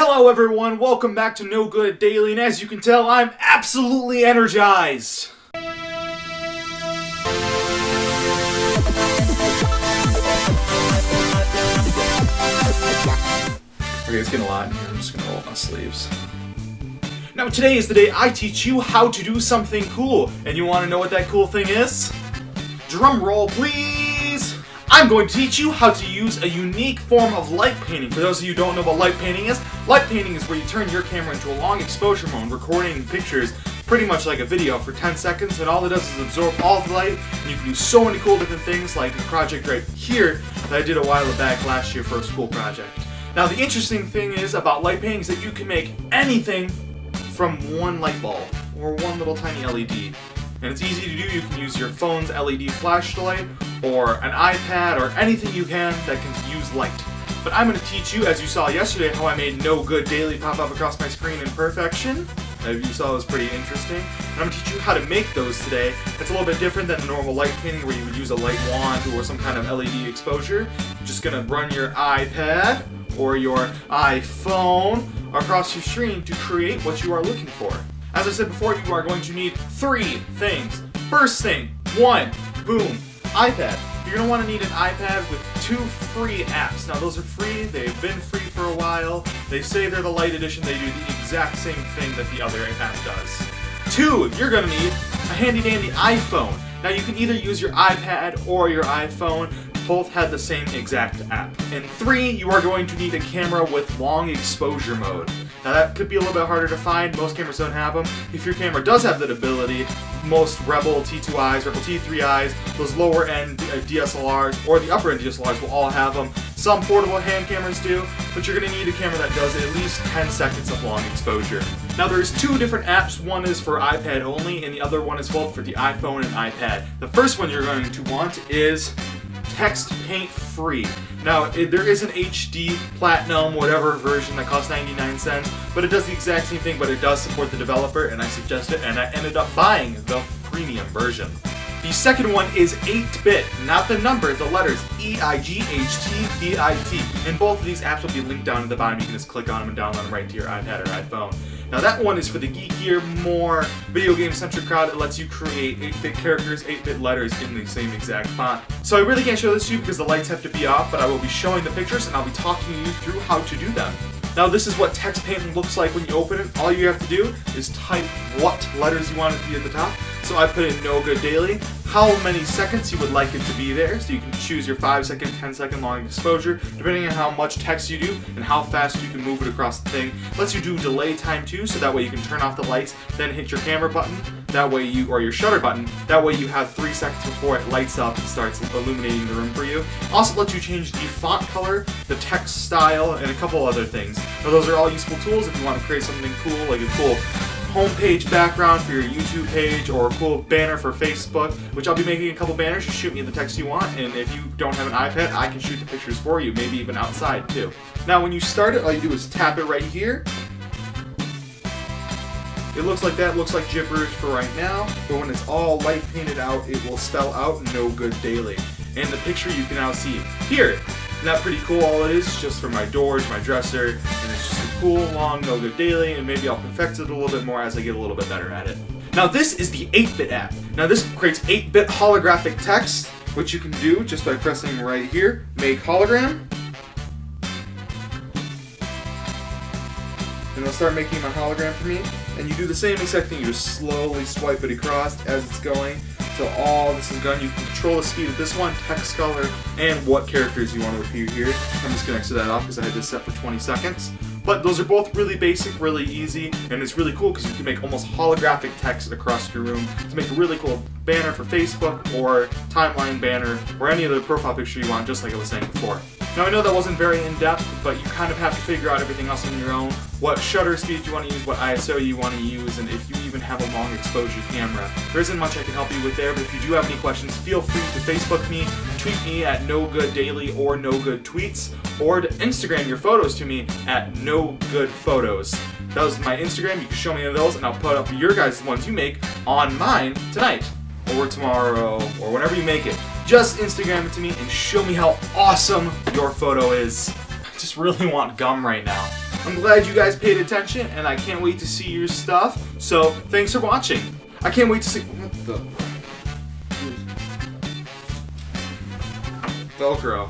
Hello everyone, welcome back to No Good Daily, and as you can tell, I'm absolutely energized! Okay, it's getting a lot in here, I'm just gonna roll up my sleeves. Now today is the day I teach you how to do something cool, and you wanna know what that cool thing is? Drum roll please! I'm going to teach you how to use a unique form of light painting. For those of you who don't know what light painting is where you turn your camera into a long exposure mode, recording pictures pretty much like a video for 10 seconds, and all it does is absorb all the light, and you can do so many cool different things, like the project right here that I did a while back last year for a school project. Now the interesting thing is about light painting is that you can make anything from one light bulb, or one little tiny LED. And it's easy to do. You can use your phone's LED flashlight, or an iPad, or anything you can that can use light. But I'm going to teach you, as you saw yesterday, how I made No Good Daily pop up across my screen in perfection. As you saw, it was pretty interesting. And I'm going to teach you how to make those today. It's a little bit different than the normal light painting where you would use a light wand or some kind of LED exposure. You're just going to run your iPad or your iPhone across your screen to create what you are looking for. As I said before, you are going to need 3 things. First thing, 1, boom, iPad. You're going to want to need an iPad with 2 free apps. Now those are free, they've been free for a while. They say they're the light edition, they do the exact same thing that the other app does. 2, you're going to need a handy dandy iPhone. Now you can either use your iPad or your iPhone. Both had the same exact app. And 3, you are going to need a camera with long exposure mode. Now that could be a little bit harder to find, most cameras don't have them. If your camera does have that ability, most Rebel T2Is, Rebel T3Is, those lower end DSLRs, or the upper end DSLRs will all have them. Some portable hand cameras do, but you're going to need a camera that does at least 10 seconds of long exposure. Now there's 2 different apps, one is for iPad only, and the other one is both for the iPhone and iPad. The first one you're going to want is Text Paint Free. Now, there is an HD, Platinum, whatever version that costs 99 cents, but it does the exact same thing, but it does support the developer, and I suggest it, and I ended up buying the premium version. The second one is 8-bit, not the number, the letters, EIGHTBIT. And both of these apps will be linked down at the bottom. You can just click on them and download them right to your iPad or iPhone. Now that one is for the geekier, more video game-centric crowd. It lets you create 8-bit characters, 8-bit letters in the same exact font. So I really can't show this to you because the lights have to be off, but I will be showing the pictures and I'll be talking you through how to do them. Now this is what text painting looks like when you open it. All you have to do is type what letters you want it to be at the top. So I put in No Good Daily, how many seconds you would like it to be there, so you can choose your 5-second, 10-second long exposure, depending on how much text you do and how fast you can move it across the thing. Lets you do delay time too, so that way you can turn off the lights, then hit your camera button, that way or your shutter button, that way you have 3 seconds before it lights up and starts illuminating the room for you. Also lets you change the font color, the text style, and a couple other things. Now those are all useful tools if you want to create something cool, like a cool homepage background for your YouTube page, or a cool banner for Facebook, which I'll be making a couple banners. Just shoot me the text you want, and if you don't have an iPad, I can shoot the pictures for you, maybe even outside too. Now when you start it, all you do is tap it right here. It looks like that, looks like gibberish for right now, but when it's all light painted out, it will spell out No Good Daily. And the picture you can now see here. Isn't that pretty cool? All it is just for my doors, my dresser, and it's just a cool, long No Good Daily, and maybe I'll perfect it a little bit more as I get a little bit better at it. Now this is the 8-bit app. Now this creates 8-bit holographic text, which you can do just by pressing right here, Make Hologram. And it'll start making my hologram for me. And you do the same exact thing, you just slowly swipe it across as it's going. So all this is done. You can control the speed of this one, text color, and what characters you want to appear here. I'm just going to exit that off because I had this set for 20 seconds. But those are both really basic, really easy, and it's really cool because you can make almost holographic text across your room to make a really cool banner for Facebook or timeline banner or any other profile picture you want, just like I was saying before. Now I know that wasn't very in-depth, but you kind of have to figure out everything else on your own. What shutter speed you want to use, what ISO you want to use, and if you even have a long exposure camera. There isn't much I can help you with there, but if you do have any questions, feel free to Facebook me, tweet me at No Good Daily or No Good Tweets, or to Instagram your photos to me at No Good Photos. That was my Instagram. You can show me those, and I'll put up your guys' ones you make on mine tonight, or tomorrow, or whenever you make it. Just Instagram it to me and show me how awesome your photo is. I just really want gum right now. I'm glad you guys paid attention, and I can't wait to see your stuff. So, thanks for watching. I can't wait to see... What the... Velcro.